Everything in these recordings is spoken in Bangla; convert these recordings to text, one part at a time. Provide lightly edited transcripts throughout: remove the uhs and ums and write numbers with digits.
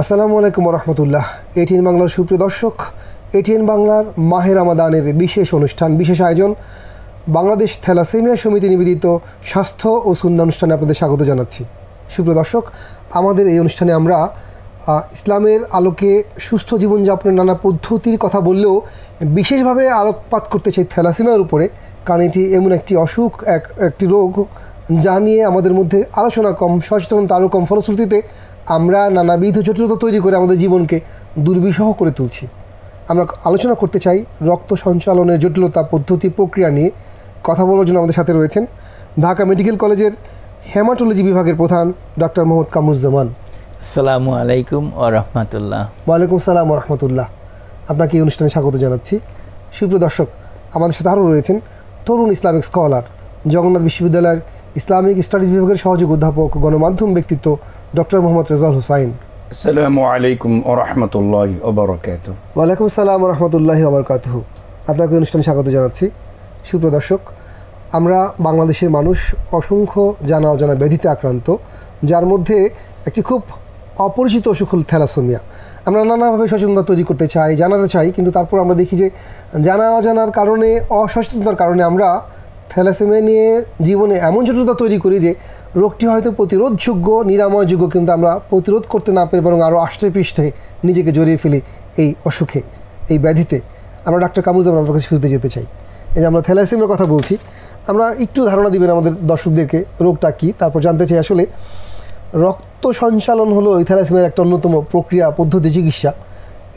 আসসালামু আলাইকুম রহমতুল্লাহ। এটিএন বাংলার সুপ্রিয় দর্শক, এটিএন বাংলার মাহে রমাদানের বিশেষ অনুষ্ঠান, বিশেষ আয়োজন বাংলাদেশ থ্যালাসেমিয়া সমিতি নিবেদিত স্বাস্থ্য ও সুন্নাহ অনুষ্ঠানে আপনাদের স্বাগত জানাচ্ছি। সুপ্রিয় দর্শক, আমাদের এই অনুষ্ঠানে আমরা ইসলামের আলোকে সুস্থ জীবনযাপনের নানা পদ্ধতির কথা বললেও বিশেষভাবে আলোকপাত করতে চাই থ্যালাসেমিয়ার উপরে, কারণ এটি এমন একটি অসুখ, একটি রোগ যা নিয়ে আমাদের মধ্যে আলোচনা কম, সচেতনতা আরও কম। ফলশ্রুতিতে আমরা নানাবিধ জটিলতা তৈরি করে আমাদের জীবনকে দুর্বিষহ করে তুলছি। আমরা আলোচনা করতে চাই রক্ত সঞ্চালনের জটিলতা, পদ্ধতি, প্রক্রিয়া নিয়ে। কথা বলার জন্য আমাদের সাথে রয়েছেন ঢাকা মেডিকেল কলেজের হেমাটোলজি বিভাগের প্রধান ডক্টর মোহাম্মদ কামরুজ্জামান। আসসালামু আলাইকুম ওয়া রাহমাতুল্লাহ। ওয়ালাইকুম আসসালাম ওয়া রাহমাতুল্লাহ। আপনাকে এই অনুষ্ঠানে স্বাগত জানাচ্ছি। সুপ্রিয় দর্শক, আমাদের সাথে আরও রয়েছেন তরুণ ইসলামিক স্কলার, জগন্নাথ বিশ্ববিদ্যালয়ের ইসলামিক স্টাডিজ বিভাগের সহযোগী অধ্যাপক, গণমাধ্যম ব্যক্তিত্ব ডক্টর মোহাম্মদ রেজাউল হুসাইন। আসসালামু আলাইকুম ওয়া রাহমাতুল্লাহি ওয়া বারাকাতুহু। ওয়ালাইকুম আসসালাম ওয়া রাহমাতুল্লাহি ওয়া বারাকাতুহু। আপনাকে অনুষ্ঠানে স্বাগত জানাচ্ছি। সুপ্রিয় দর্শক, আমরা বাংলাদেশের মানুষ অসংখ্য জানা অজানা ব্যাধিতে আক্রান্ত, যার মধ্যে একটি খুব অপরিচিত অসুখ হল থ্যালাসেমিয়া। আমরা নানাভাবে সচেতনতা তৈরি করতে চাই, জানাতে চাই, কিন্তু তারপর আমরা দেখি যে জানা অজানার কারণে, অসচেতনতার কারণে আমরা থ্যালাসেমিয়া নিয়ে জীবনে এমন জটিলতা তৈরি করি যে রোগটি হয়তো প্রতিরোধযোগ্য, নিরাময়যোগ্য, কিন্তু আমরা প্রতিরোধ করতে না পেরে বরং আরও আষ্টে পৃষ্ঠে নিজেকে জড়িয়ে ফেলি এই অসুখে, এই ব্যাধিতে। আমরা ডাক্তার কামরুজ্জামান আপনার কাছে শুরুতে যেতে চাই। এই যে আমরা থ্যালাসেমিয়ার কথা বলছি, আমরা একটু ধারণা দিবেন আমাদের দর্শকদেরকে রোগটা কী, তারপর জানতে চাই আসলে রক্ত সঞ্চালন হলো এই থ্যালাসেমিয়ার একটা অন্যতম প্রক্রিয়া, পদ্ধতি, চিকিৎসা।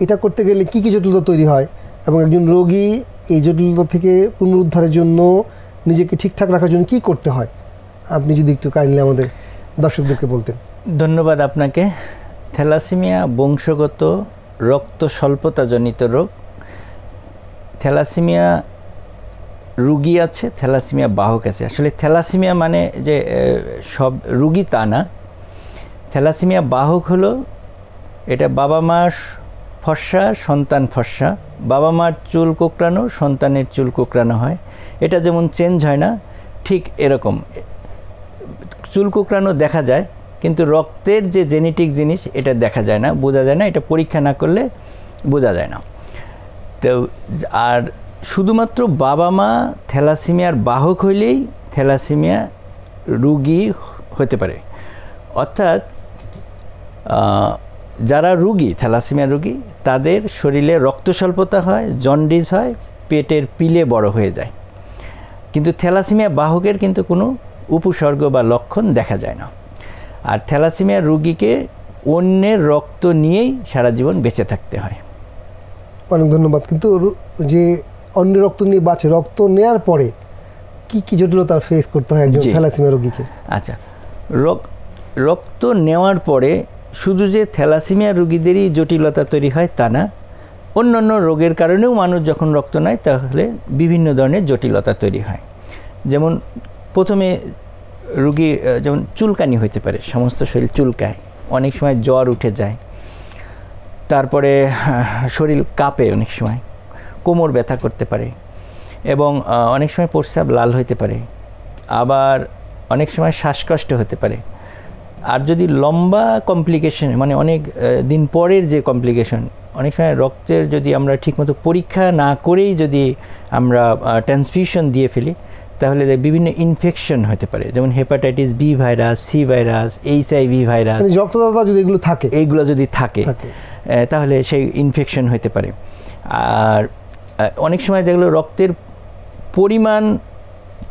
এটা করতে গেলে কী কী জটিলতা তৈরি হয় এবং একজন রোগী এই জটিলতা থেকে পুনরুদ্ধারের জন্য, নিজেকে ঠিকঠাক রাখার জন্য কী করতে হয়, আপনি যদি একটু কাইন্ডলি আমাদের দর্শকদেরকে বলতেন। ধন্যবাদ আপনাকে। থ্যালাসেমিয়া বংশগত রক্ত স্বল্পতাজনিত রোগ। থ্যালাসেমিয়া রুগী আছে, থ্যালাসেমিয়া বাহক আছে। আসলে থ্যালাসেমিয়া মানে যে সব রুগী তা না। থ্যালাসেমিয়া বাহক হলো, এটা বাবা মার ফর্সা, সন্তান ফর্সা, বাবা মার চুল কোঁকড়ানো, সন্তানের চুল কোঁকড়ানো হয়। এটা যেমন চেঞ্জ হয় না, ঠিক এরকম চুল কোঁকড়ানো দেখা যায়, কিন্তু রক্তের যে জেনেটিক জিনিস এটা দেখা যায় না, বোঝা যায় না, এটা পরীক্ষা না করলে বোঝা যায় না। তো আর শুধুমাত্র বাবা মা থ্যালাসেমিয়ার বাহক হইলেই থ্যালাসেমিয়া রুগী হতে পারে। অর্থাৎ যারা রুগী, থ্যালাসেমিয়া রুগী, তাদের শরীরে রক্ত স্বল্পতা হয়, জন্ডিস হয়, পেটের পিলে বড় হয়ে যায়, কিন্তু থ্যালাসেমিয়া বাহকের কিন্তু কোনো উপসর্গ বা লক্ষণ দেখা যায় না। আর থ্যালাসেমিয়া রুগীকে অন্যের রক্ত নিয়েই সারা জীবন বেঁচে থাকতে হয়। অনেক ধন্যবাদ। কিন্তু যে অন্য রক্ত নিয়ে বাঁচে, রক্ত নেওয়ার পরে কি কি জটিলতা ফেস করতে হয় একজন থ্যালাসেমিয়া রোগীকে? আচ্ছা, রক্ত নেওয়ার পরে শুধু যে থ্যালাসেমিয়া রোগীদেরই জটিলতা তৈরি হয় তা না, অন্যান্য রোগের কারণেও মানুষ যখন রক্ত নেয় তাহলে বিভিন্ন ধরনের জটিলতা তৈরি হয়। যেমন প্রথমে রোগী যেমন চুলকানি হতে পারে, সমস্ত শরীর চুলকায়, অনেক সময় জ্বর উঠে যায়, তারপরে শরীর কাঁপে, অনেক সময় কোমর ব্যথা করতে পারে, এবং অনেক সময় প্রস্রাব লাল হতে পারে, আবার অনেক সময় শ্বাসকষ্ট হতে পারে। আর যদি লম্বা কমপ্লিকেশন, মানে অনেক দিন পরের যে কমপ্লিকেশন, অনেক সময় রক্তের যদি আমরা ঠিকমতো পরীক্ষা না করেই যদি আমরা ট্রান্সফিউশন দিয়ে ফেলি, তাহলে বিভিন্ন ইনফেকশন হতে পারে, যেমন hepatitis B virus, C virus, HIV virus, রক্তদাতা যদি এগুলো থাকে, এইগুলো যদি থাকে তাহলে সেই ইনফেকশন হতে পারে। আর অনেক সময় দেখলো রক্তের পরিমাণ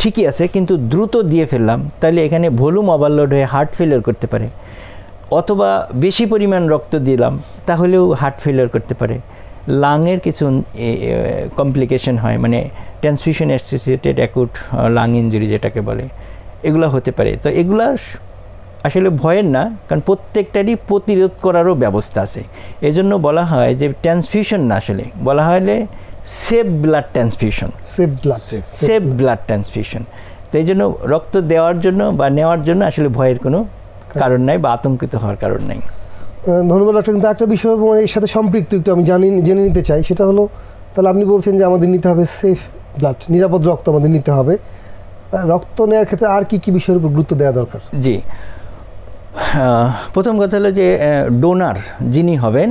ঠিকই আছে কিন্তু দ্রুত দিয়ে ফেললাম, তাহলে এখানে ভলিউম ওভারলোড হয়ে হার্ট ফেলিয়ার করতে পারে, অথবা বেশি পরিমাণ রক্ত দিলাম তাহলেও হার্ট ফেলিয়ার করতে পারে। লাংয়ের কিছু কমপ্লিকেশন হয়, মানে transfusion associated acute lung injury যেটাকে বলে, এগুলো হতে পারে। তো এগুলা আসলে ভয়ের না, কারণ প্রত্যেকটারই প্রতিরোধ করারও ব্যবস্থা আছে। এজন্য বলা হয় যে ট্রান্সফিউশন না, আসলে বলা হয় save blood transfusion, save blood transfusion. তো এই জন্য রক্ত দেওয়ার জন্য বা নেওয়ার জন্য আসলে ভয়ের কোনো কারণ নাই বা আতঙ্কিত হওয়ার কারণ নাই। ধন্যবাদ ডক্টর। কিন্তু একটা বিষয় এর সাথে সম্পৃক্ত একটু আমি জেনে নিতে চাই, সেটা হলো, তাহলে আপনি বলছেন যে আমাদের নিতে হবে সেফ ব্লাড, নিরাপদ রক্ত আমাদের নিতে হবে। রক্ত নেওয়ার ক্ষেত্রে আর কি কি বিষয়ের উপর গুরুত্ব দেওয়া দরকার? জি, প্রথম কথা হলো যে ডোনার যিনি হবেন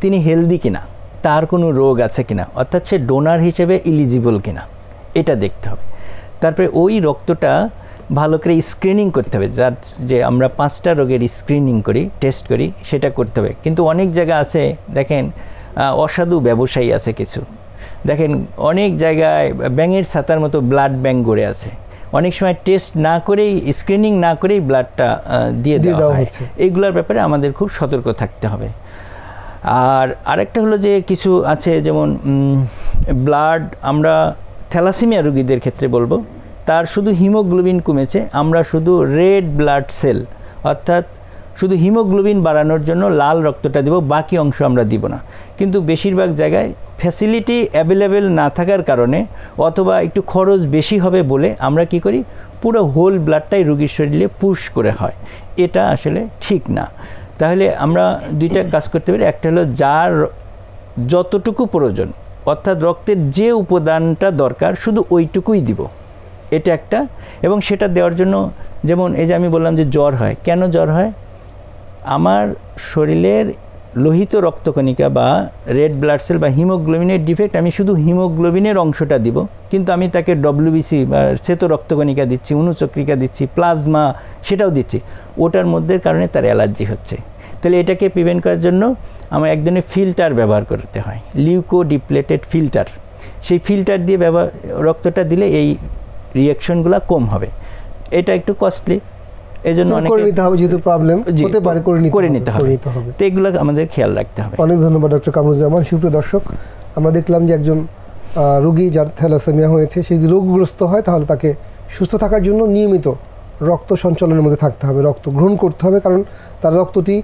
তিনি হেলদি কিনা, তার কোনো রোগ আছে কিনা, অর্থাৎ সে ডোনার হিসেবে ইলিজিবল কিনা এটা দেখতে হবে। তারপরে ওই রক্তটা ভালো করে স্ক্রিনিং করতে হবে, যার যে আমরা 5টা রোগের স্ক্রিনিং করি, টেস্ট করি, সেটা করতে হবে। কিন্তু অনেক জায়গা আছে দেখেন অসাধু ব্যবসায়ী আছে কিছু, দেখেন অনেক জায়গায় ব্যাঙের ছাতার মতো ব্লাড ব্যাঙ্ক গড়ে আছে, অনেক সময় টেস্ট না করেই, স্ক্রিনিং না করেই ব্লাডটা দিয়ে দেওয়া হচ্ছে। এইগুলোর ব্যাপারে আমাদের খুব সতর্ক থাকতে হবে। আর আরেকটা হলো যে কিছু আছে যেমন ব্লাড, আমরা থ্যালাসেমিয়া রোগীদের ক্ষেত্রে বলবো তার শুধু হিমোগ্লোবিন কমেছে, আমরা শুধু রেড ব্লাড সেল অর্থাৎ শুধু হিমোগ্লোবিন বাড়ানোর জন্য লাল রক্তটা দেব, বাকি অংশ আমরা দিব না। কিন্তু বেশিরভাগ জায়গায় ফ্যাসিলিটি অ্যাভেলেবেল না থাকার কারণে অথবা একটু খরচ বেশি হবে বলে আমরা কি করি, পুরো হোল ব্লাডটাই রোগীর শরীরে পুশ করে হয়, এটা আসলে ঠিক না। তাহলে আমরা দুইটা কাজ করতে পারি, একটা হলো যার যতটুকু প্রয়োজন অর্থাৎ রক্তের যে উপাদানটা দরকার শুধু ওইটুকুই দিব, এটা একটা। এবং সেটা দেওয়ার জন্য যেমন এই যে আমি বললাম যে জ্বর হয়, কেন জ্বর হয়, আমার শরীরের লোহিত রক্তকণিকা বা রেড ব্লাড সেল বা হিমোগ্লোবিনের ডিফেক্ট, আমি শুধু হিমোগ্লোবিনের অংশটা দিব, কিন্তু আমি তাকে ডব্লিউবিসি বা শ্বেত রক্তকণিকা দিচ্ছি, অনুচক্রিকা দিচ্ছি, প্লাজমা সেটাও দিচ্ছি, ওটার মধ্যে কারণে তার অ্যালার্জি হচ্ছে। তাহলে এটাকে প্রিভেন্ট করার জন্য আমার এক ধরনের ফিল্টার ব্যবহার করতে হয়, লিউকো ডিপ্লেটেড ফিল্টার। সেই ফিল্টার দিয়ে রক্তটা দিলে এই রিঅ্যাকশনগুলো কম হবে। এটা একটু কস্টলি, এই জন্য করে নিতে হবে, যেহেতু প্রবলেম হতে পারে করে নিতে হবে। তো এগুলো আমাদের খেয়াল রাখতে হবে। অনেক ধন্যবাদ ডক্টর কামরুজ্জামান। সুপ্রিয় দর্শক, আমরা দেখলাম যে একজন রোগী যার থ্যালাসেমিয়া হয়েছে, সে যদি রোগগ্রস্ত হয় তাহলে তাকে সুস্থ থাকার জন্য নিয়মিত রক্ত সঞ্চালনের মধ্যে থাকতে হবে, রক্ত গ্রহণ করতে হবে, কারণ তার রক্তটি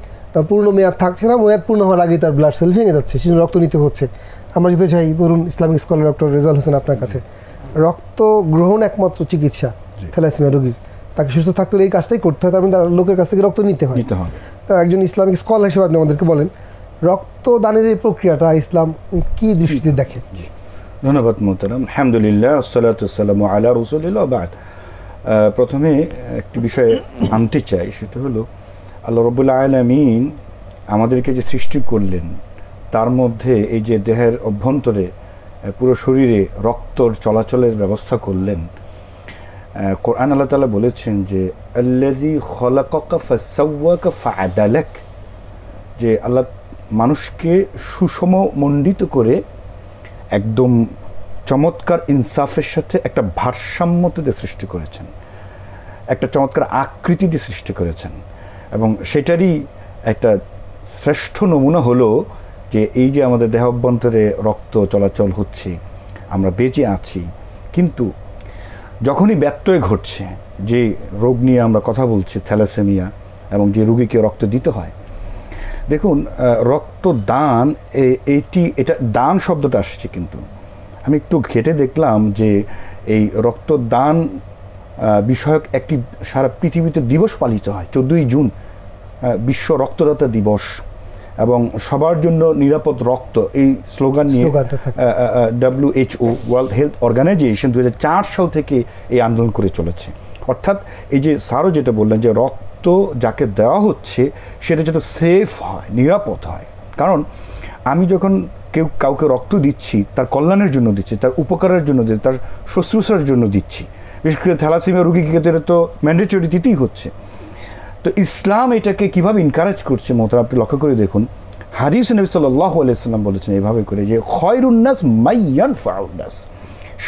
পূর্ণ মেয়াদ থাকছে না, মেয়াদ পূর্ণ হওয়ার আগেই তার ব্লাড সেল ভেঙে যাচ্ছে, সেজন্য রক্ত নিতে হচ্ছে। আমরা যেতে চাই তরুণ Islamic scholar doctor Rezaul Hossain আপনার কাছে, রক্ত গ্রহণ একমাত্র চিকিৎসা থ্যালাসেমিয়া রোগীর, তাকে সুস্থ থাকতে হলে এই কাজটাই করতে হয়, তার মানে তার লোকের কাছ থেকে রক্ত নিতে হয়। তা একজন ইসলামিক স্কলার হিসেবে আপনি আমাদেরকে বলেন রক্তদানের এই প্রক্রিয়াটা ইসলাম কি দৃষ্টিতে দেখে? ধন্যবাদ মোহতারাম। আলহামদুলিল্লাহ, আসসালাতু ওয়াসসালামু আলা রাসূলিল্লাহ। বাদ, প্রথমে একটি বিষয়ে আনতে চাই, সেটা হলো আল্লাহ রাব্বুল আলামিন আমাদেরকে যে সৃষ্টি করলেন, তার মধ্যে এই যে দেহের অভ্যন্তরে পুরো শরীরে রক্তর চলাচলের ব্যবস্থা করলেন। কোরআন আল্লাহ তাআলা বলেছেন যে আল্লাযী খালাকাকা ফাসাওয়াকা ফাআদালাক, যে আল্লাহ মানুষকে সুষম মণ্ডিত করে একদম চমৎকার ইনসাফের সাথে একটা ভারসাম্যতে সৃষ্টি করেছেন, একটা চমৎকার আকৃতিতে সৃষ্টি করেছেন। এবং সেটারই একটা শ্রেষ্ঠ নমুনা হলো যে এই যে আমাদের দেহ অভ্যন্তরে রক্ত চলাচল হচ্ছে, আমরা বেঁচে আছি, কিন্তু যখনই ব্যত্যয় ঘটছে, যে রোগ নিয়ে আমরা কথা বলছি থ্যালাসেমিয়া, এবং যে রোগীকে রক্ত দিতে হয়, দেখুন রক্তদান এটা দান শব্দটা আসছে, কিন্তু আমি একটু ঘেটে দেখলাম যে এই রক্তদান বিষয়ক একটি সারা পৃথিবীতে দিবস পালিত হয় 14ই জুন, বিশ্ব রক্তদাতা দিবস, এবং সবার জন্য নিরাপদ রক্ত এই স্লোগান নিয়ে WHO ওয়ার্ল্ড হেলথ অর্গানাইজেশন 2004 সাল থেকে এই আন্দোলন করে চলেছে। অর্থাৎ এই যে স্যারও যেটা বললেন যে রক্ত যাকে দেওয়া হচ্ছে সেটা যাতে সেফ হয়, নিরাপদ হয়। কারণ আমি যখন কাউকে রক্ত দিচ্ছি, তার কল্যাণের জন্য দিচ্ছি, তার উপকারের জন্য দিচ্ছি, তার শুশ্রূষার জন্য দিচ্ছি। বিশেষ করে থ্যালাসেমিয়া রোগীকে তো ম্যান্ডেটরি দিতেই হচ্ছে। তো ইসলাম এটাকে কীভাবে এনকারেজ করছে মোহতারাম, আপনি লক্ষ্য করে দেখুন, হাদিস নবী সাল্লাল্লাহু আলাইহি সাল্লাম বলেছেন এভাবে করে যে খায়রুন নাস মাইয়ানফাউন নাস,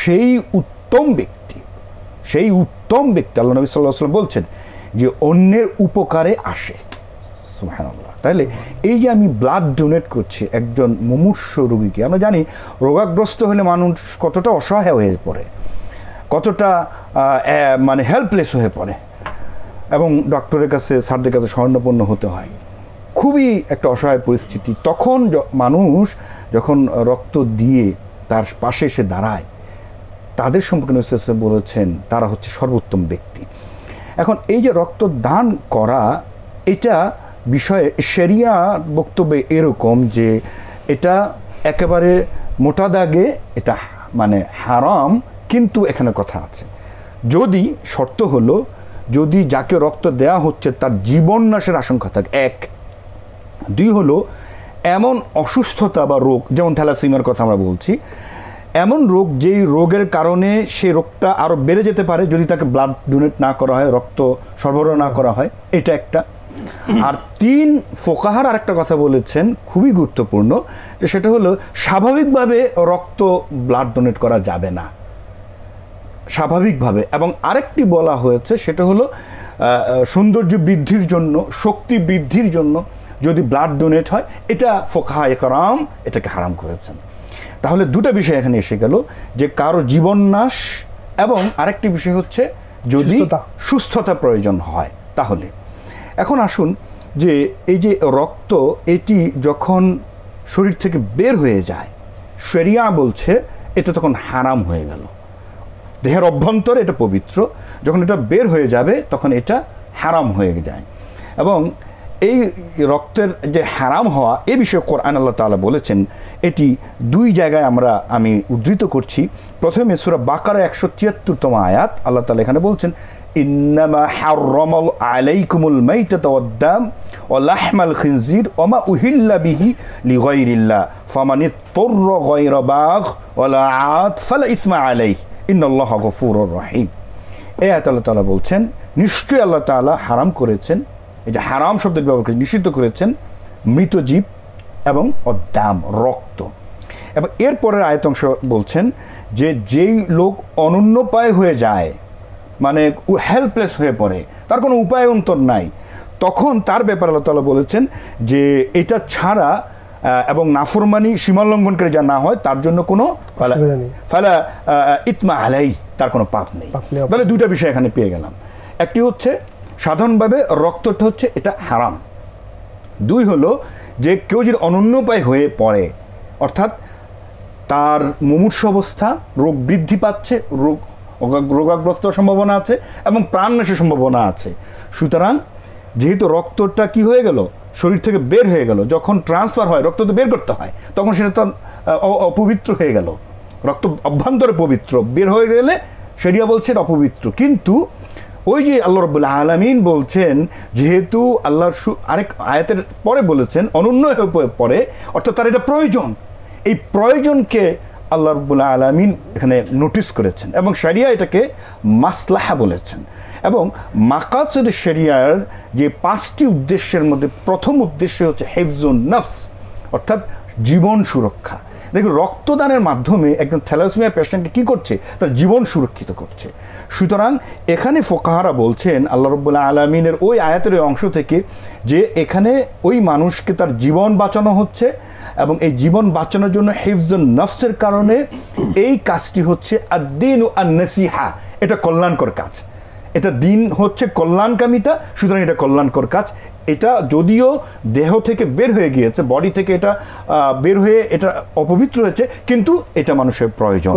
সেই উত্তম ব্যক্তি আল্লাহ নবী সাল্লাল্লাহু আলাইহি সাল্লাম বলছেন যে অন্যের উপকারে আসে। সুবহানাল্লাহ। তাহলে এই যে আমি ব্লাড ডোনেট করছি একজন মুমূর্ষ রোগীকে, আমরা জানি রোগাগ্রস্ত হলে মানুষ কতটা অসহায় হয়ে পড়ে, কতটা মানে হেল্পলেস হয়ে পড়ে, এবং ডক্টরের কাছে স্যারদের কাছে শরণাপন্ন হতে হয়, খুবই একটা অসহায় পরিস্থিতি। তখন মানুষ যখন রক্ত দিয়ে তার পাশে এসে দাঁড়ায়, তাদের সম্পর্কে বলেছেন তারা হচ্ছে সর্বোত্তম ব্যক্তি। এখন এই যে রক্ত দান করা, এটা বিষয়ে শরিয়া বক্তব্যে এরকম যে এটা একেবারে মোটা দাগে এটা মানে হারাম, কিন্তু এখানে কথা আছে, যদি শর্ত হলো যদি যাকে রক্ত দেয়া হচ্ছে তার জীবন নাশের আশঙ্কা থাকে, 1। 2 হলো এমন অসুস্থতা বা রোগ, যেমন থ্যালাসেমিয়ার কথা আমরা বলছি, এমন রোগ যেই রোগের কারণে সেই রোগটা আরও বেড়ে যেতে পারে যদি তাকে ব্লাড ডোনেট না করা হয়, রক্ত সরবরাহ না করা হয়, এটা একটা। আর 3 ফোকাহার আরেকটা কথা বলেছেন খুবই গুরুত্বপূর্ণ, যে সেটা হলো স্বাভাবিকভাবে রক্ত ব্লাড ডোনেট করা যাবে না, স্বাভাবিকভাবে। এবং আরেকটি বলা হয়েছে সেটা হলো সৌন্দর্য বৃদ্ধির জন্য, শক্তি বৃদ্ধির জন্য যদি ব্লাড ডোনেট হয়, এটা ফোকাহা ইকরাম এটাকে হারাম করেছেন। তাহলে দুটো বিষয় এখানে এসে গেল, যে কারো জীবন নাশ এবং আরেকটি বিষয় হচ্ছে যদি সুস্থতা প্রয়োজন হয়। তাহলে এখন আসুন যে এই যে রক্ত, এটি যখন শরীর থেকে বের হয়ে যায়, শরিয়া বলছে এটা তখন হারাম হয়ে গেল। দেহের অভ্যন্তরে এটা পবিত্র, যখন এটা বের হয়ে যাবে তখন এটা হারাম হয়ে যায়। এবং এই রক্তের যে হারাম হওয়া, এ বিষয়ে কোরআন আল্লাহ তাআলা বলেছেন, এটি 2 জায়গায় আমি উদ্ধৃত করছি। প্রথমে সূরা বাকারা 173তম আয়াত, আল্লাহ তাআলা এখানে বলছেন, ইন্নামা হাররামাল আলাইকুমুল মাইতাতা ওয়াদ-দাম ওয়া লাহমাল খিনজির ওয়া মা উহিল্লা বিহি লিগাইরিল্লাহ ফামানিত্তারা গায়রা বাগ ওয়ালা আদ ফালা ইসমা আলাইহি ইন্নাল্লাহা গফুরুর রহিম। এই আয়াতে আল্লাহ তাআলা বলছেন, নিশ্চয়ই আল্লাহ তাআলা হারাম করেছেন, এই যে হারাম শব্দের ব্যবহার করে নিষিদ্ধ করেছেন মৃত জীব এবং অদ্দাম, রক্ত। এবং এরপরের আয়াত অংশ বলছেন যে যেই লোক অনন্যপায় হয়ে যায়, মানে হেল্পলেস হয়ে পড়ে, তার কোনো উপায় অন্তর নাই, তখন তার ব্যাপারে আল্লাহ তাআলা বলেছেন যে এটা ছাড়া এবং নাফরমানি সীমালঙ্ঘনকারী যা না হয় তার জন্য কোনো ফালা ইতমা আলাই, তার কোনো পাপ নেই। তাহলে 2টা বিষয় এখানে পেয়ে গেলাম। একটি হচ্ছে সাধারণভাবে রক্তটা হচ্ছে এটা হারাম। 2 হলো যে কেউ যদি অনন্যপায় হয়ে পড়ে, অর্থাৎ তার মুমূর্ষ অবস্থা, রোগ বৃদ্ধি পাচ্ছে, রোগাগ্রস্ত সম্ভাবনা আছে এবং প্রাণনাশের সম্ভাবনা আছে, সুতরাং যেহেতু রক্তটা কি হয়ে গেল, শরীর থেকে বের হয়ে গেল, যখন ট্রান্সফার হয় রক্ত তো বের করতে হয়, তখন সেটা তো অপবিত্র হয়ে গেল। রক্ত অভ্যন্তরে পবিত্র, বের হয়ে গেলে শরিয়া বলছে অপবিত্র। কিন্তু ওই যে আল্লাহ রাব্বুল আলামিন বলছেন, যেহেতু আল্লাহর আরেক আয়াতের পরে বলেছেন অনন্য হয়ে পড়ে, অর্থাৎ তার এটা প্রয়োজন, এই প্রয়োজনকে আল্লাহ রাব্বুল আলামিন এখানে নোটিস করেছেন এবং শরিয়া এটাকে মাসলাহা বলেছেন। এবং মাকাসিদ শরিয়ার যে 5টি উদ্দেশ্যের মধ্যে প্রথম উদ্দেশ্য হচ্ছে হিফজুন নফস, অর্থাৎ জীবন সুরক্ষা। দেখুন, রক্তদানের মাধ্যমে একজন থ্যালাসেমিয়া পেশেন্টকে কী করছে, তার জীবন সুরক্ষিত করছে। সুতরাং এখানে ফোকাহারা বলছেন আল্লাহ রাব্বুল আলামিনের ওই আয়াতের ওই অংশ থেকে, যে এখানে ওই মানুষকে তার জীবন বাঁচানো হচ্ছে এবং এই জীবন বাঁচানোর জন্য হিফজুন নফসের কারণে এই কাজটি হচ্ছে আদ-দীনু আন-নাসিহা, এটা কল্যাণকর কাজ, এটা দিন হচ্ছে কল্যাণকামিতা, সুতরাং এটা কল্যাণকর কাজ। এটা যদিও দেহ থেকে বের হয়ে গিয়েছে, বডি থেকে এটা বের হয়ে এটা অপবিত্র হয়েছে, কিন্তু এটা মানুষের প্রয়োজন,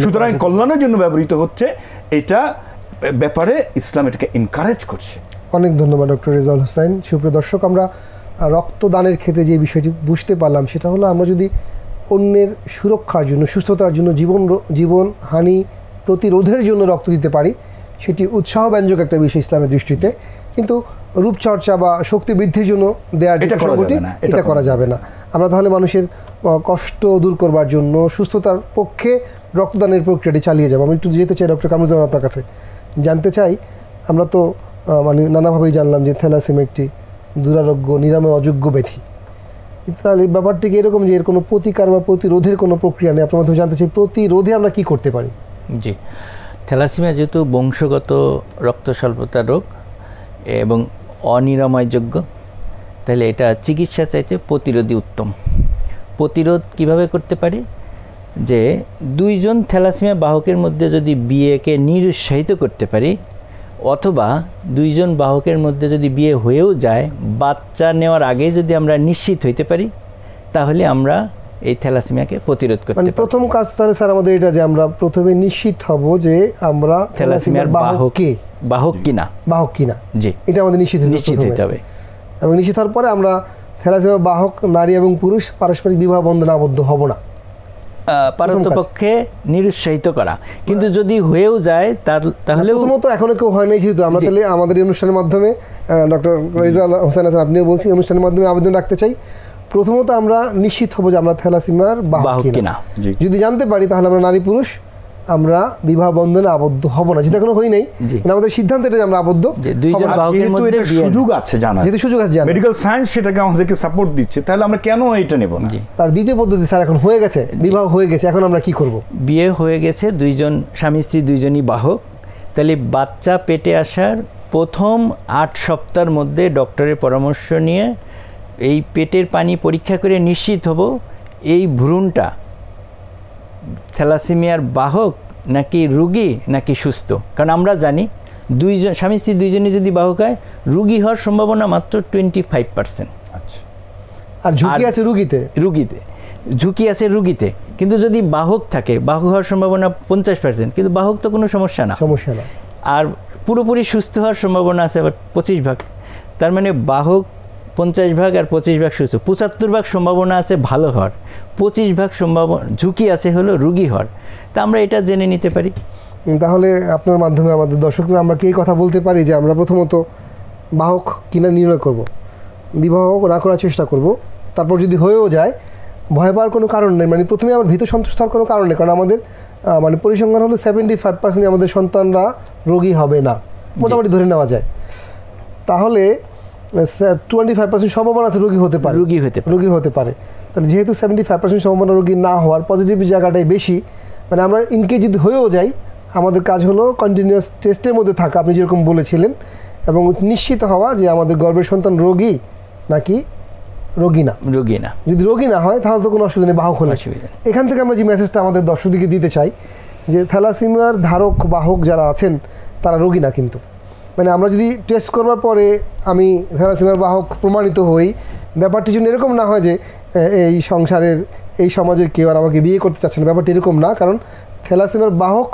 সুতরাং কল্যাণের জন্য ব্যবহৃত হচ্ছে, এটা ব্যাপারে ইসলাম এটাকে এনকারেজ করছে। অনেক ধন্যবাদ ডক্টর রেজাউল হোসাইন। সুপ্রিয় দর্শক, আমরা রক্তদানের ক্ষেত্রে যে বিষয়টি বুঝতে পারলাম সেটা হলো, আমরা যদি অন্যের সুরক্ষার জন্য, সুস্থতার জন্য, জীবন হানি প্রতিরোধের জন্য রক্ত দিতে পারি, সেটি উৎসাহব্যঞ্জক একটা বিষয় ইসলামের দৃষ্টিতে। কিন্তু রূপচর্চা বা শক্তি বৃদ্ধির জন্য দেওয়ার যে প্রসঙ্গটি, এটা করা যাবে না। আমরা তাহলে মানুষের কষ্ট দূর করবার জন্য সুস্থতার পক্ষে রক্তদানের প্রক্রিয়াটি চালিয়ে যাব। আমি একটু যেতে চাই ডক্টর কামরুজ্জামান আপনার কাছে, জানতে চাই, আমরা তো মানে নানাভাবেই জানলাম যে থ্যালাসেমিয়া একটি দুরারোগ্য, নিরাময় অযোগ্য ব্যাধি, কিন্তু তাহলে ব্যাপারটিকে এরকম যে এর কোনো প্রতিকার বা প্রতিরোধের কোনো প্রক্রিয়া নেই, আপনার মাধ্যমে জানতে চাই প্রতিরোধে আমরা কি করতে পারি? জি, থ্যালাসেমিয়া যেহেতু বংশগত রক্ত স্বল্পতা রোগ এবং অনিরাময়যোগ্য, তাহলে এটা চিকিৎসা চাইতে প্রতিরোধই উত্তম। প্রতিরোধ কিভাবে করতে পারি? যে 2 জন থ্যালাসেমিয়া বাহকের মধ্যে যদি বিয়েকে নিরুৎসাহিত করতে পারি, অথবা 2 জন বাহকের মধ্যে যদি বিয়ে হয়েও যায়, বাচ্চা নেওয়ার আগে যদি আমরা নিশ্চিত হইতে পারি, তাহলে আমরা এই থ্যালাসেমিয়াকে প্রতিরোধ করতে পারি। প্রথম কাজ তাহলে স্যার আমাদের এটা, যে আমরা প্রথমে নিশ্চিত হব যে আমরা থ্যালাসেমিয়ার বাহক কিনা। জি, এটা আমাদের নিশ্চিত হতে হবে। এবং নিশ্চিত হওয়ার পরে আমরা থ্যালাসেমিয়া বাহক নারী এবং পুরুষ পারস্পরিক বিবাহ বন্ধনে আবদ্ধ হব না। পারতপক্ষে নিরুৎসাহিত করা, কিন্তু যদি হয়েও যায় তাহলে প্রথমত এখনো কেউ হয় নাই, যেহেতু আমরা তাহলে আমাদের এই অনুষ্ঠানের মাধ্যমে ডক্টর রেজাল হোসেন হাসান আপনিও বলছি, অনুষ্ঠানের মাধ্যমে আবেদন রাখতে চাই, প্রথমত আমরা নিশ্চিত হব যে আমরা থ্যালাসেমিয়ার বাহক কিনা। যদি জানতে পারি তাহলে আমরা নারী পুরুষ আমরা বিবাহ বন্ধনে আবদ্ধ হব না, যেটা এখনো হই নাই, মানে আমাদের সিদ্ধান্ত এটা যে আমরা আবদ্ধ দুইজন বাহকের মধ্যে সুযোগ আছে জানা, যেহেতু সুযোগ আছে জানা, মেডিকেল সায়েন্স সেটাকে আমাদেরকে সাপোর্ট দিচ্ছে, তাহলে আমরা কেন এটা নেব না? তার দ্বিতীয় পদ্ধতি স্যার, এখন হয়ে গেছে, বিবাহ হয়ে গেছে, এখন আমরা কি করব? বিয়ে হয়ে গেছে, দুইজন স্বামী স্ত্রী দুইজনই বাহক, তাহলে বাচ্চা পেটে আসার প্রথম 8 সপ্তাহের মধ্যে ডক্টরের পরামর্শ নিয়ে এই পেটের পানি পরীক্ষা করে নিশ্চিত হব এই ভ্রূণটা থ্যালাসেমিয়ার বাহক নাকি রোগী নাকি সুস্থ। কারণ আমরা জানি দুইজন স্বামী স্ত্রী দুইজনই যদি বাহক হয়, রোগী হওয়ার সম্ভাবনা মাত্র 25%। আচ্ছা, আর ঝুঁকি আছে রোগীতে, ঝুঁকি আছে রোগীতে, কিন্তু যদি বাহক থাকে, বাহক হওয়ার সম্ভাবনা 50%, কিন্তু বাহক তো কোনো সমস্যা না। আর পুরোপুরি সুস্থ হওয়ার সম্ভাবনা আছে আবার 25%। তার মানে বাহক 50% আর 25% সুস্থ, 75% সম্ভাবনা আছে ভালো হওয়ার, 25% সম্ভাবনা ঝুঁকি আছে হলো রোগী হওয়ার। তা আমরা এটা জেনে নিতে পারি। তাহলে আপনার মাধ্যমে আমাদের দর্শকরা আমরা কি এই কথা বলতে পারি যে আমরা প্রথমত বাহক কিনা নির্ণয় করব, বিবাহ না করার চেষ্টা করব, তারপর যদি হয়েও যায় ভয় পাওয়ার কোনো কারণ নেই, মানে প্রথমে আমার ভীত সন্তুষ্ট হওয়ার কোনো কারণ নেই, কারণ আমাদের মানে পরিসংখ্যান হলো 75% আমাদের সন্তানরা রোগী হবে না, মোটামুটি ধরে নেওয়া যায়। তাহলে 25% সম্ভাবনা আছে রোগী হতে পারে। তাহলে যেহেতু 75% সম্ভাবনা রোগী না হওয়ার, পজিটিভ জায়গাটাই বেশি, মানে আমরা ইনকেস যদি হয়েও যাই, আমাদের কাজ হলো কন্টিনিউয়াস টেস্টের মধ্যে থাকা, আপনি যেরকম বলেছিলেন, এবং নিশ্চিত হওয়া যে আমাদের গর্ভের সন্তান রোগী নাকি রোগী না। যদি রোগী না হয় তাহলে তো কোনো অসুবিধা নেই, বাহক হলে। এখান থেকে আমরা যে মেসেজটা আমাদের দর্শকদেরকে দিতে চাই যে থ্যালাসেমিয়ার ধারক বাহক যারা আছেন তারা রোগী না, কিন্তু মানে আমরা যদি টেস্ট করবার পরে আমি থ্যালাসেমিয়ার বাহক প্রমাণিত হই, ব্যাপারটি জন্য এরকম না হয় যে এই সংসারের এই সমাজের কেউ আর আমাকে বিয়ে করতে চাচ্ছে না, ব্যাপারটি এরকম না। কারণ থ্যালাসেমিয়ার বাহক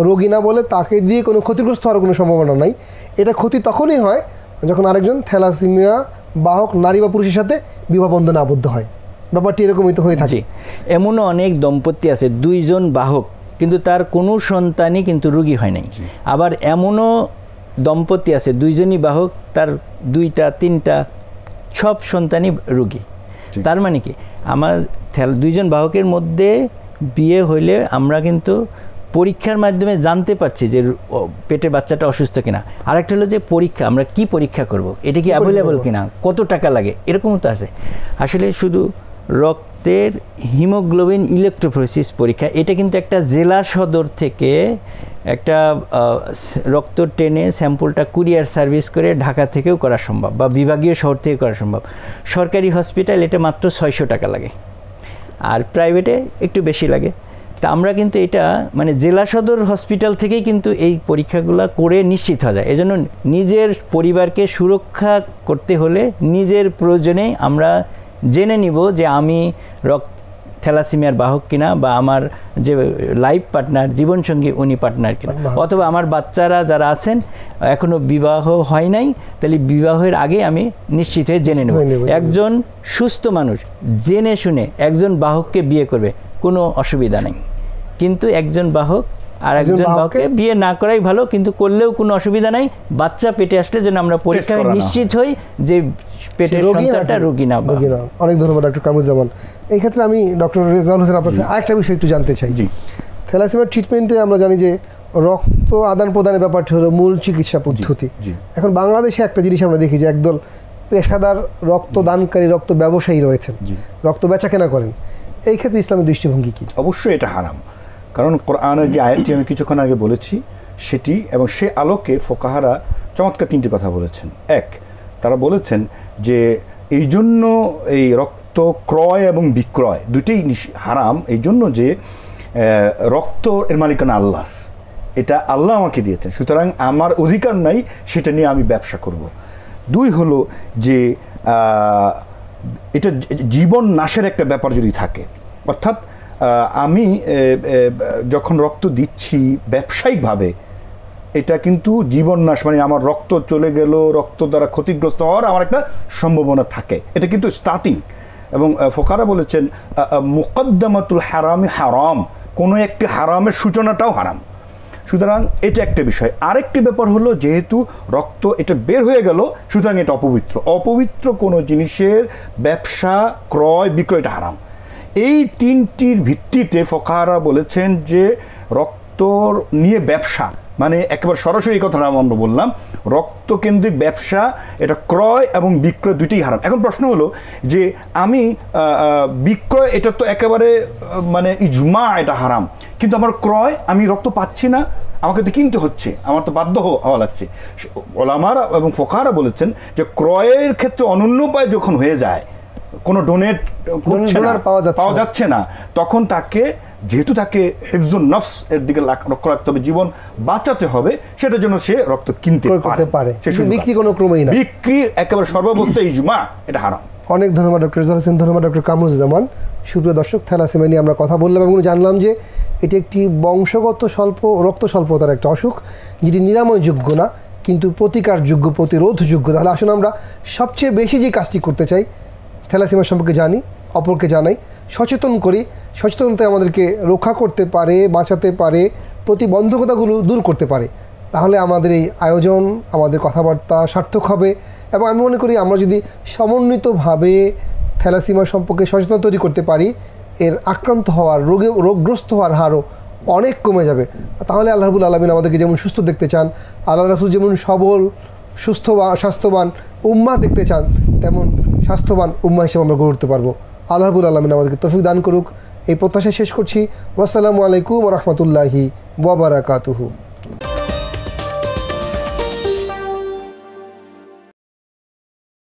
রোগী না বলে তাকে দিয়ে কোনো ক্ষতিগ্রস্ত হওয়ার কোনো সম্ভাবনা নাই। এটা ক্ষতি তখনই হয় যখন আরেকজন থ্যালাসেমিয়া বাহক নারী বা পুরুষের সাথে বিবাহ বন্ধনে আবদ্ধ হয়, ব্যাপারটি এরকমই তো হয়ে থাকে। এমনও অনেক দম্পতি আছে দুইজন বাহক কিন্তু তার কোনো সন্তানই কিন্তু রোগী হয় নাই। আবার এমনও দম্পতি আছে দুইজনই বাহক, তার 2টা 3টা সব সন্তানই রোগী। তার মানে কি আমার দুইজন বাহকের মধ্যে বিয়ে হইলে আমরা কিন্তু পরীক্ষার মাধ্যমে জানতে পারছি যে পেটে বাচ্চাটা অসুস্থ কিনা। আরেকটা হলো যে পরীক্ষা, আমরা কি পরীক্ষা করব, এটা কি অ্যাভেলেবল কিনা, কত টাকা লাগে, এরকমও তো আছে। আসলে শুধু রক্তের হিমোগ্লোবিন ইলেকট্রোফোরেসিস পরীক্ষা, এটা কিন্তু একটা জেলা সদর থেকে একটা রক্ত টেনে স্যাম্পলটা কুরিয়ার সার্ভিস করে ঢাকা থেকেও করা সম্ভব বা বিভাগীয় শহর থেকে করা সম্ভব। সরকারি হসপিটাল এটা মাত্র 600 টাকা লাগে, আর প্রাইভেটে একটু বেশি লাগে। তা আমরা কিন্তু এটা মানে জেলা সদর হসপিটাল থেকেই কিন্তু এই পরীক্ষাগুলো করে নিশ্চিত হওয়া যায়। এজন্য নিজের পরিবারকে সুরক্ষা করতে হলে নিজের প্রয়োজনে আমরা জেনে নিব যে আমি থ্যালাসেমিয়ার বাহক কিনা, বা আমার যে লাইফ পার্টনার জীবনসঙ্গী উনি পার্টনার কিনা, অথবা আমার বাচ্চারা যারা আছেন এখনও বিবাহ হয় নাই, তাহলে বিবাহের আগে আমি নিশ্চিত হয়ে জেনে নেব। একজন সুস্থ মানুষ জেনে শুনে একজন বাহককে বিয়ে করবে, কোনো অসুবিধা নেই। কিন্তু একজন বাহক আর একজন বাহককে বিয়ে না করাই ভালো, কিন্তু করলেও কোনো অসুবিধা নাই। বাচ্চা পেটে আসলে যেন আমরা পরীক্ষায় নিশ্চিত হই যে পেটের সন্তানটা রোগী না। অনেক ধন্যবাদ ডক্টর কামরুজ্জামান। এই ক্ষেত্রে আমি ডক্টর রেজাউল হোসেন আপনার আরেকটা বিষয় একটু জানতে চাই। থ্যালাসেমিয়ার ট্রিটমেন্টে আমরা জানি যে রক্ত আদান প্রদানের ব্যাপারটি হলো মূল চিকিৎসা পদ্ধতি। এখন বাংলাদেশে একটা জিনিস আমরা দেখি যে একদল পেশাদার রক্তদানকারী রক্ত ব্যবসায়ী রয়েছেন, রক্ত বেচাকেনা করেন। এই ক্ষেত্রে ইসলামের দৃষ্টিভঙ্গি কি? অবশ্যই এটা হারাম, কারণ কোরআনের যে আয়াতটি আমি কিছুক্ষণ আগে বলেছি সেটি, এবং সে আলোকে ফোকাহারা চমৎকার 3টি কথা বলেছেন। এক, তারা বলেছেন যে এই জন্য এই রক্ত ক্রয় এবং বিক্রয় দুটোই হারাম, এই জন্য যে রক্ত এর মালিকানা আল্লাহ, এটা আল্লাহ আমাকে দিয়েছেন, সুতরাং আমার অধিকার নাই সেটা নিয়ে আমি ব্যবসা করব। 2 হলো যে এটা জীবন নাশের একটা ব্যাপার যদি থাকে, অর্থাৎ আমি যখন রক্ত দিচ্ছি ব্যবসায়িকভাবে, এটা কিন্তু জীবন নাশ, মানে আমার রক্ত চলে গেল, রক্ত দ্বারা ক্ষতিগ্রস্ত হওয়ার আমার একটা সম্ভাবনা থাকে, এটা কিন্তু স্টার্টিং। এবং ফোকারা বলেছেন মুকদ্দামাতুল হারামি হারাম, কোনো একটি হারামের সূচনাটাও হারাম। সুতরাং এটা একটা বিষয়। আরেকটি ব্যাপার হলো, যেহেতু রক্ত এটা বের হয়ে গেল, সুতরাং এটা অপবিত্র। অপবিত্র কোনো জিনিসের ব্যবসা, ক্রয়, বিক্রয় এটা হারাম। এই তিনটির ভিত্তিতে ফোকাহারা বলেছেন যে রক্ত নিয়ে ব্যবসা, মানে একেবারে সরাসরি এই কথাটা আমরা বললাম, রক্তকেন্দ্রিক ব্যবসা এটা ক্রয় এবং বিক্রয় দুইটাই হারাম। এখন প্রশ্ন হলো যে আমি বিক্রয় এটা তো একেবারে মানে ইজমা এটা হারাম, কিন্তু আমার ক্রয়, আমি রক্ত পাচ্ছি না, আমাকে তো কিনতে হচ্ছে, আমার তো বাধ্য হওয়া লাগছে। ওলামারা এবং ফোকাহারা বলেছেন যে ক্রয়ের ক্ষেত্রে অনন্য উপায় যখন হয়ে যায়, কোনো ডোনেট পাওয়া যাচ্ছে না, তখন তাকে, যেহেতু তাকে হিফজুন নফস এর দিকে লক্ষ্য রাখতে হবে, জীবন বাঁচাতে হবে, সেটার জন্য সে রক্ত কিনতে পারে, বিক্রি কোনো ক্রমেই না, বিক্রি একেবারে সর্বাবস্থায় ইজমা এটা হারাম। অনেক ধন্যবাদ ডক্টর রেজাউল হোসেন, ধন্যবাদ ডক্টর কামরুজ্জামান। সুপ্রিয় দর্শক, থ্যালাসেমিয়া নিয়ে আমরা কথা বললাম এবং জানলাম যে এটি একটি বংশগত রক্ত স্বল্পতার একটা অসুখ, যেটি নিরাময়যোগ্য না কিন্তু প্রতিকারযোগ্য, প্রতিরোধযোগ্য। তাহলে আসুন আমরা সবচেয়ে বেশি যে কাজটি করতে চাই, থ্যালাসেমিয়া সম্পর্কে জানি, অপরকে জানাই, সচেতন করি। সচেতনতায় আমাদেরকে রক্ষা করতে পারে, বাঁচাতে পারে, প্রতিবন্ধকতাগুলো দূর করতে পারে। তাহলে আমাদের এই আয়োজন, আমাদের কথাবার্তা সার্থক হবে। এবং আমি মনে করি আমরা যদি সমন্বিতভাবে থ্যালাসেমিয়া সম্পর্কে সচেতনতা তৈরি করতে পারি, এর আক্রান্ত হওয়ার, রোগগ্রস্ত হওয়ার হারও অনেক কমে যাবে। তাহলে আল্লাহ রাব্বুল আলামিন আমাদেরকে যেমন সুস্থ দেখতে চান, আল্লাহ রাসূল যেমন সবল, সুস্থ বা স্বাস্থ্যবান উম্মাহ দেখতে চান, তেমন স্বাস্থ্যবান উম্মাহ হিসেবে আমরা গড়ে উঠতে পারবো। আল্লাহ রাব্বুল আলামিন আমাদেরকে তৌফিক দান করুক, এই প্রত্যাশা শেষ করছি। ওয়াসসালামু আলাইকুম ওয়া রাহমাতুল্লাহি ওয়া বারাকাতুহু।